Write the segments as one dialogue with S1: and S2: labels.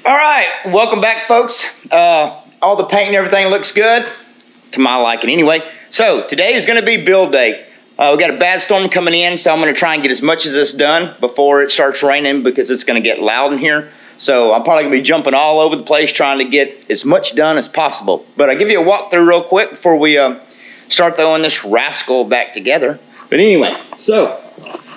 S1: All right, welcome back, folks. All the paint and everything looks good, to my liking anyway. So today is going to be build day. We got a bad storm coming in, so I'm going to try and get as much of this done before it starts raining because it's going to get loud in here. So I'm probably going to be jumping all over the place trying to get as much done as possible. But I'll give you a walkthrough real quick before we start throwing this Rascal back together. But anyway, so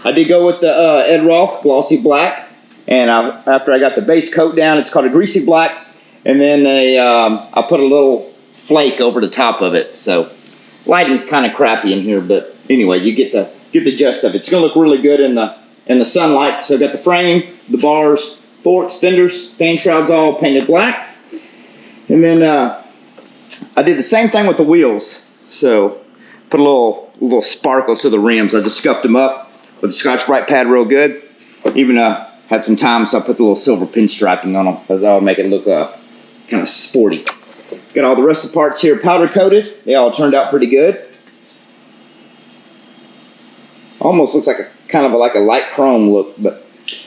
S1: I did go with the Ed Roth Glossy Black. And after I got the base coat down, it's called a Greasy Black. And then I put a little flake over the top of it. So lighting's kind of crappy in here, but anyway, you get the gist of it. It's going to look really good in the sunlight. So I got the frame, the bars, forks, fenders, fan shrouds all painted black. And then I did the same thing with the wheels. So put a little sparkle to the rims. I just scuffed them up with a Scotch-Brite pad real good. Even had some time, so I put the little silver pinstriping on them because that'll make it look kind of sporty. Got all the rest of the parts here powder coated. They all turned out pretty good. Almost looks like like a light chrome look, but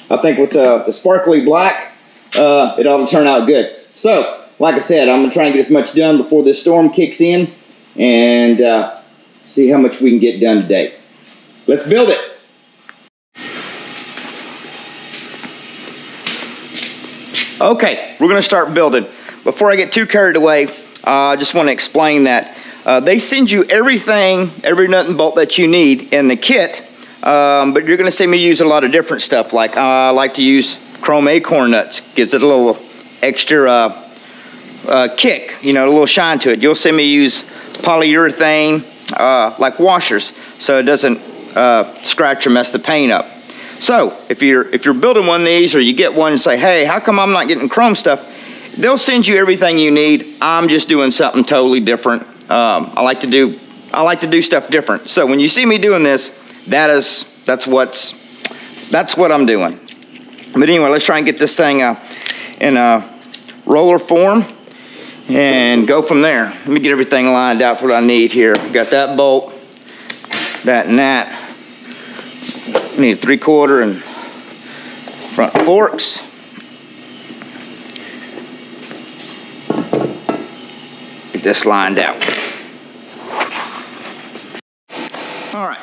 S1: I think with the sparkly black, it ought to turn out good. So, like I said, I'm gonna try and get as much done before this storm kicks in, and see how much we can get done today. Let's build it. Okay, we're going to start building. Before I get too carried away, I just want to explain that they send you everything, every nut and bolt that you need in the kit, but you're going to see me use a lot of different stuff. Like I like to use chrome acorn nuts. Gives it a little extra kick, a little shine to it. You'll see me use polyurethane like washers, so it doesn't scratch or mess the paint up. So if you're building one of these, or you get one and say, hey, how come I'm not getting chrome stuff? They'll send you everything you need. I'm just doing something totally different. I like to do stuff different. So when you see me doing this, that's what I'm doing. But anyway, let's try and get this thing in a roller form and go from there. Let me get everything lined out for what I need here. Got that bolt, that and that. I need 3/4 and front forks. Get this lined out. All right,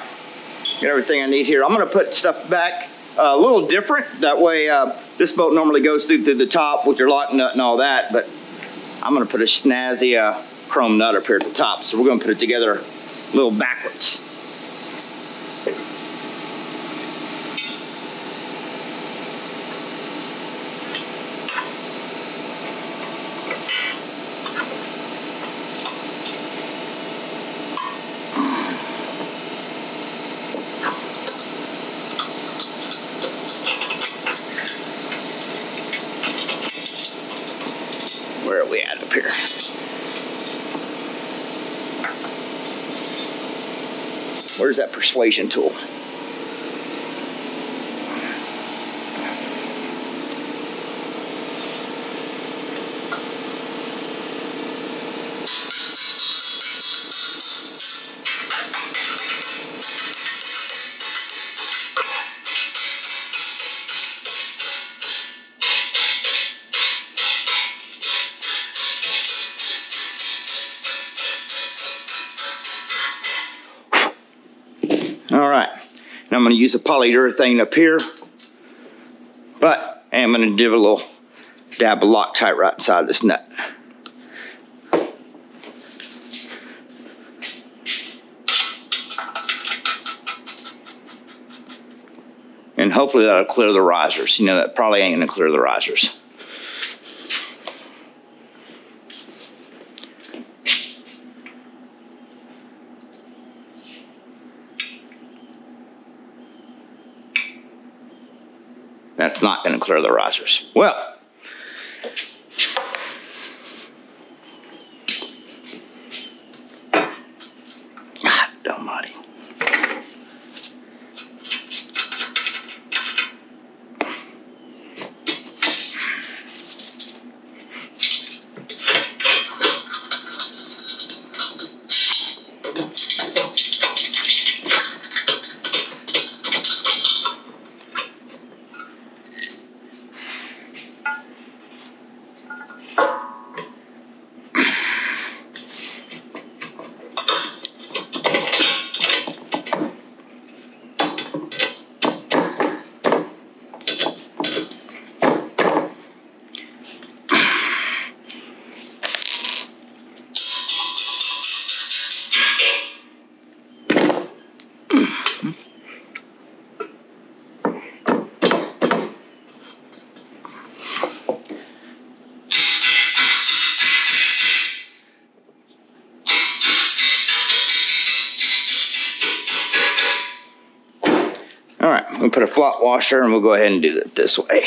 S1: got everything I need here. I'm going to put stuff back a little different. That way, this bolt normally goes through the top with your lock nut and all that, but I'm going to put a snazzy chrome nut up here at the top. So we're going to put it together a little backwards. Where are we at up here? Where's that persuasion tool? All right, now I'm going to use a polyurethane up here, but I'm going to do a little dab of Loctite right inside this nut. And hopefully that'll clear the risers. That probably ain't going to clear the risers. That's not going to clear the risers. Well, God almighty. Alright, I'm going to put a flat washer and we'll go ahead and do it this way.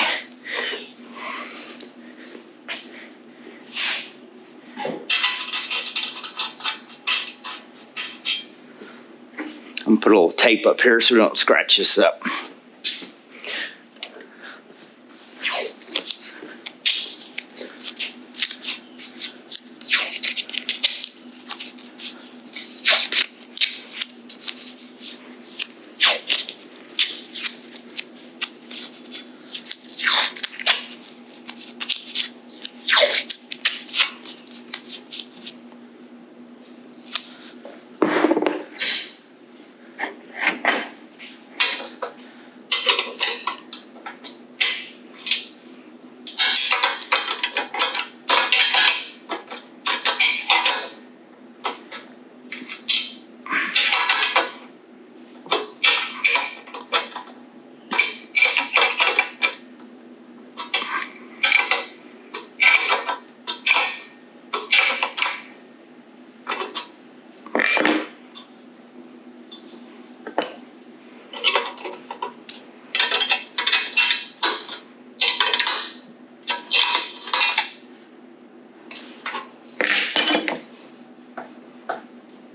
S1: I'm going to put a little tape up here so we don't scratch this up.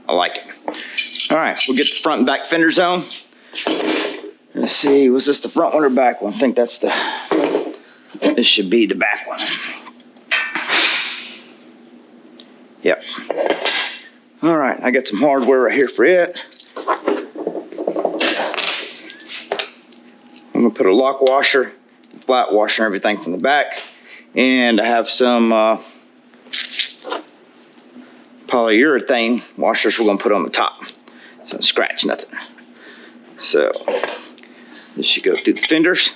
S1: I like it. All right, we'll get the front and back fenders on. Let's see, was this the front one or back one? I think this should be the back one. Yep. All right, I got some hardware right here for it. I'm gonna put a lock washer, flat washer and everything from the back. And I have some polyurethane washers we're gonna put on the top. So don't scratch nothing. So this should go through the fenders.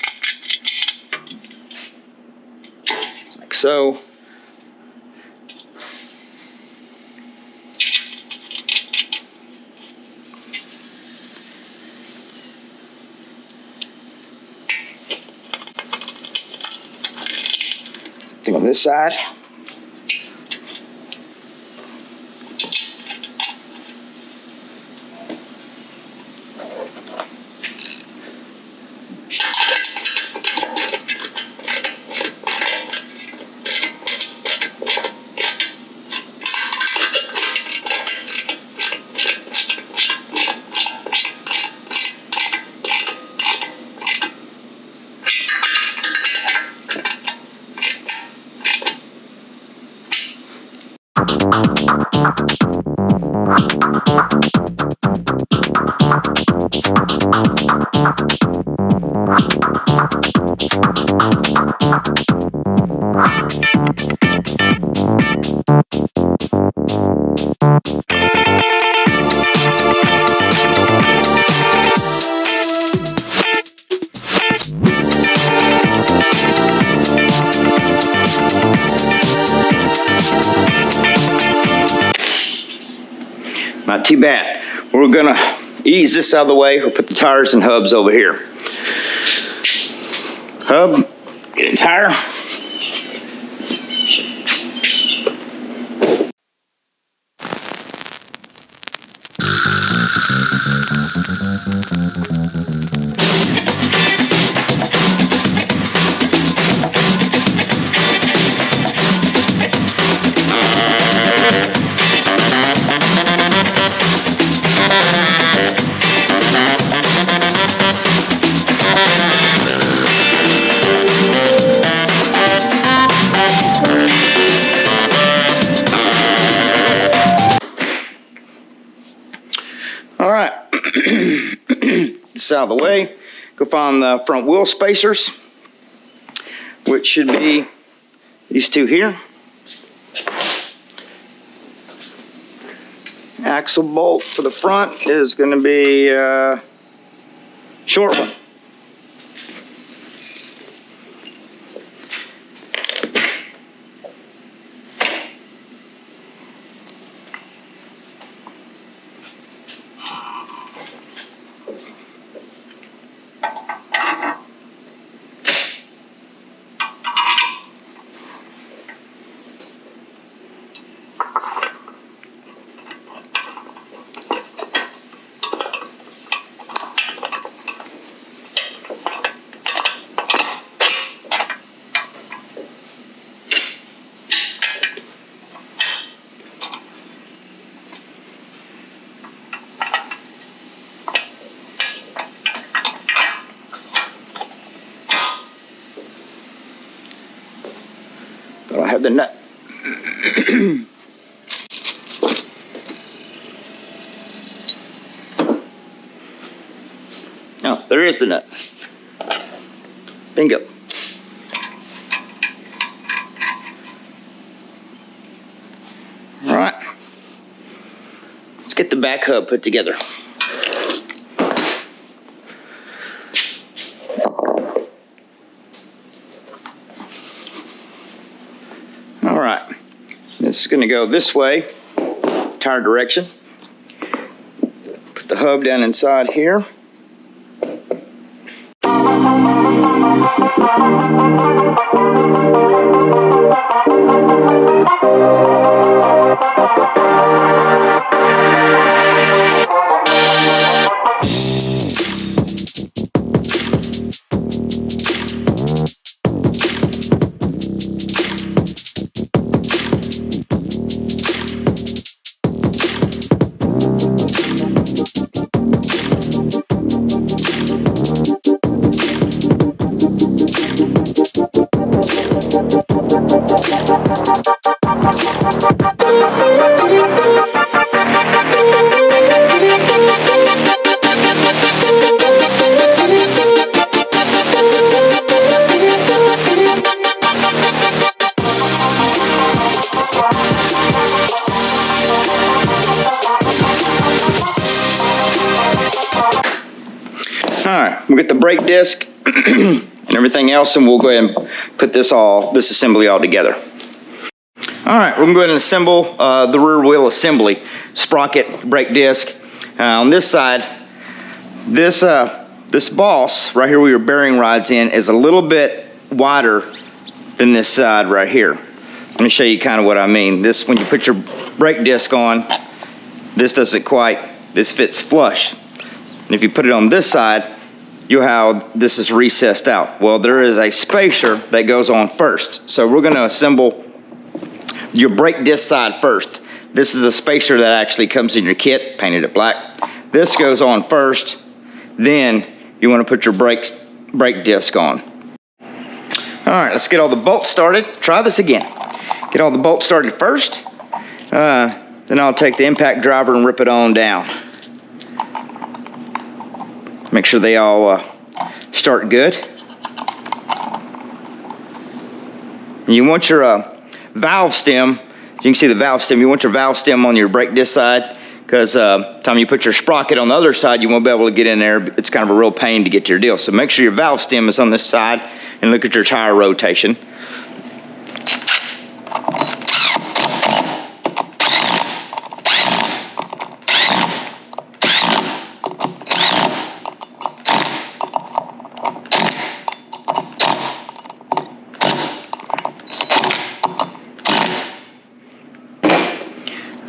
S1: Like so. Something on this side. Not too bad. We're gonna ease this out of the way. We'll put the tires and hubs over here. Hub, get a tire. All right, this out of the way. Go find the front wheel spacers, which should be these two here. Axle bolt for the front is going to be a short one. have the nut. Oh, there is the nut. Bingo. All right. Let's get the back hub put together. All right. This is going to go this way, tire direction. Put the hub down inside here. Alright, we'll get the brake disc and everything else, and we'll go ahead and put this assembly all together. Alright, we're going to go ahead and assemble the rear wheel assembly, sprocket, brake disc. On this side, this boss right here where your bearing rides in is a little bit wider than this side right here. Let me show you kind of what I mean. This, when you put your brake disc on, this fits flush. And if you put it on this side, you'll have this is recessed out. Well, there is a spacer that goes on first. So we're going to assemble your brake disc side first. This is a spacer that actually comes in your kit, painted it black. This goes on first, then you want to put your brake disc on. All right, let's get all the bolts started. Try this again. Get all the bolts started first. Then I'll take the impact driver and rip it on down. Make sure they all start good. And you want your valve stem, you can see the valve stem, you want your valve stem on your brake disc side, because time you put your sprocket on the other side, you won't be able to get in there. It's kind of a real pain to get to your deal. So make sure your valve stem is on this side, and look at your tire rotation.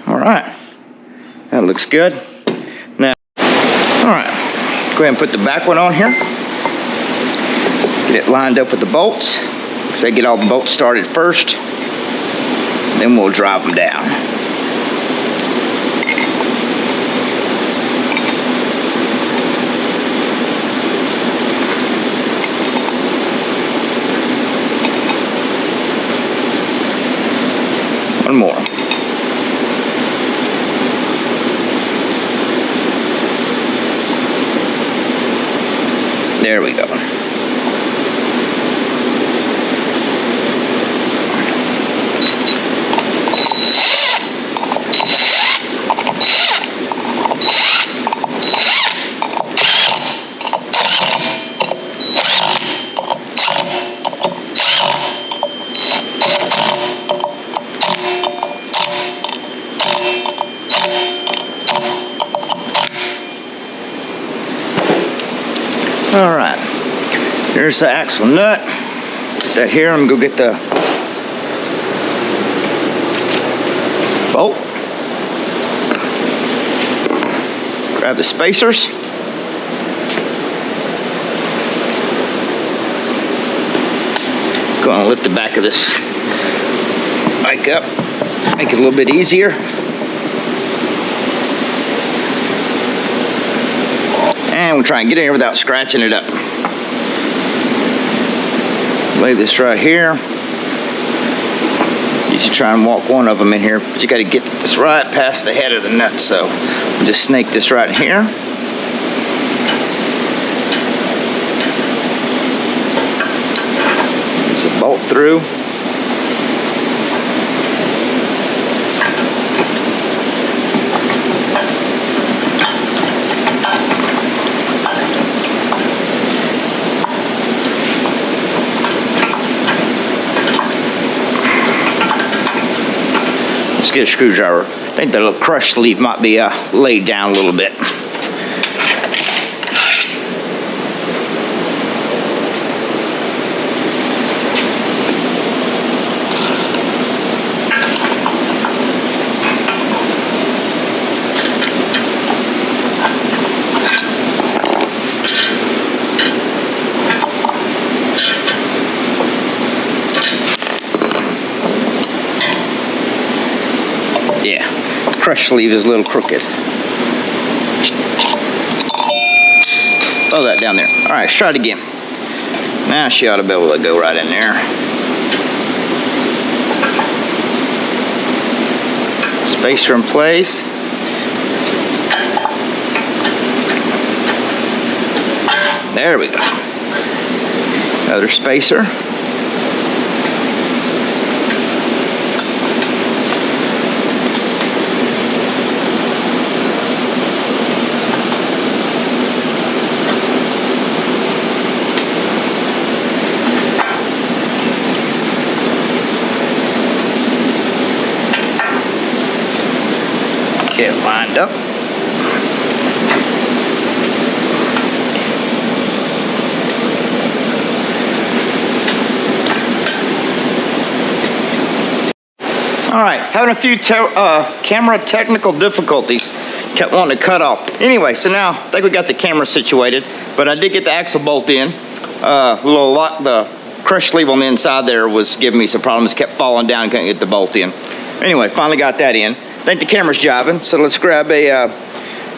S1: Alright, that looks good. Now, alright, go ahead and put the back one on here. Get it lined up with the bolts. So get all the bolts started first, then we'll drive them down. One more. There we go. All right, here's the axle nut. Put that here. I'm gonna go get the bolt. Grab the spacers. Gonna lift the back of this bike up, make it a little bit easier. And we'll try and get in here without scratching it up. Lay this right here. Usually try and walk one of them in here, but you got to get this right past the head of the nut. So I'll just snake this right in here. There's a bolt through. Get a screwdriver. I think the little crush sleeve might be laid down a little bit. Yeah, crush sleeve is a little crooked. Throw that down there. All right, let's try it again. Now she ought to be able to go right in there. Spacer in place. There we go. Another spacer. Get it lined up. All right, having a few camera technical difficulties. Kept wanting to cut off. Anyway, so now I think we got the camera situated, but I did get the axle bolt in. The crush sleeve on the inside there was giving me some problems. Kept falling down, couldn't get the bolt in. Anyway, finally got that in. I think the camera's jiving, so let's grab a, I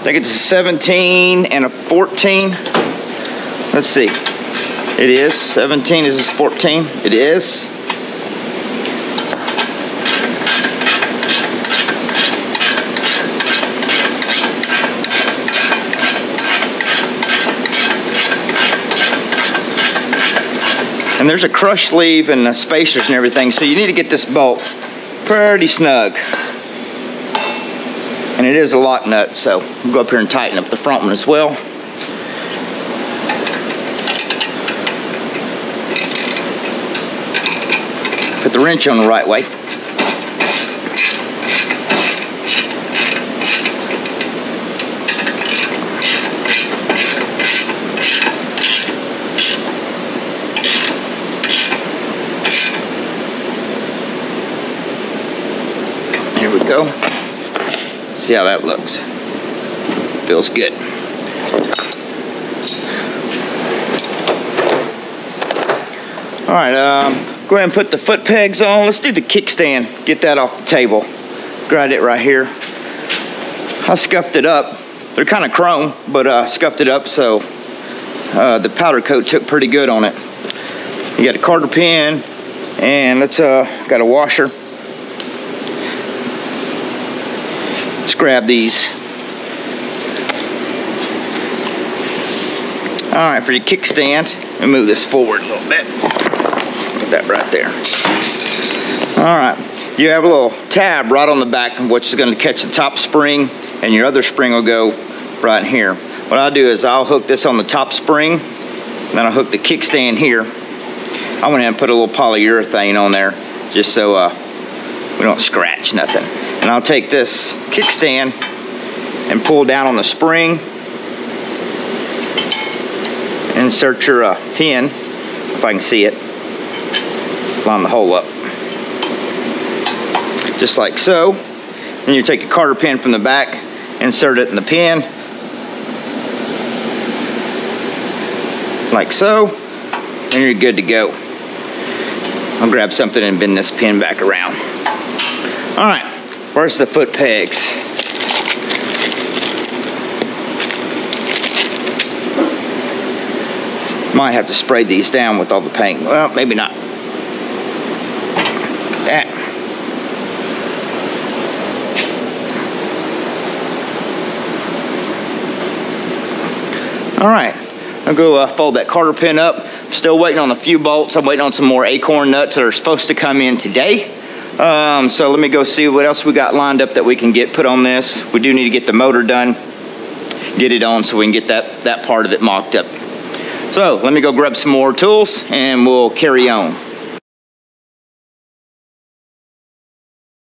S1: think it's a 17 and a 14. Let's see. It is 17, is this 14? It is. And there's a crush sleeve and the spacers and everything, so you need to get this bolt pretty snug. And it is a lock nut, so we'll go up here and tighten up the front one as well. Put the wrench on the right way. Here we go. See how that looks. Feels good. All right, go ahead and put the foot pegs on. Let's do the kickstand. Get that off the table. Grab it right here. I scuffed it up. They're kind of chrome, but I scuffed it up so the powder coat took pretty good on it. You got a cotter pin, and let's got a washer. Let's grab these. All right, for your kickstand, and move this forward a little bit. Put that right there. All right, you have a little tab right on the back, which is going to catch the top spring, and your other spring will go right here. What I'll do is I'll hook this on the top spring, and then I'll hook the kickstand here. I went ahead and put a little polyurethane on there, just so we don't scratch nothing. And I'll take this kickstand and pull down on the spring. Insert your pin, if I can see it, line the hole up. Just like so. Then you take a cotter pin from the back, insert it in the pin. Like so. And you're good to go. I'll grab something and bend this pin back around. All right, where's the foot pegs? Might have to spray these down with all the paint. Well, maybe not. That. All right, I'll go fold that cotter pin up. Still waiting on a few bolts. I'm waiting on some more acorn nuts that are supposed to come in today. So let me go see what else we got lined up that we can get put on this. We do need to get the motor done, get it on so we can get that part of it mocked up. So let me go grab some more tools and we'll carry on.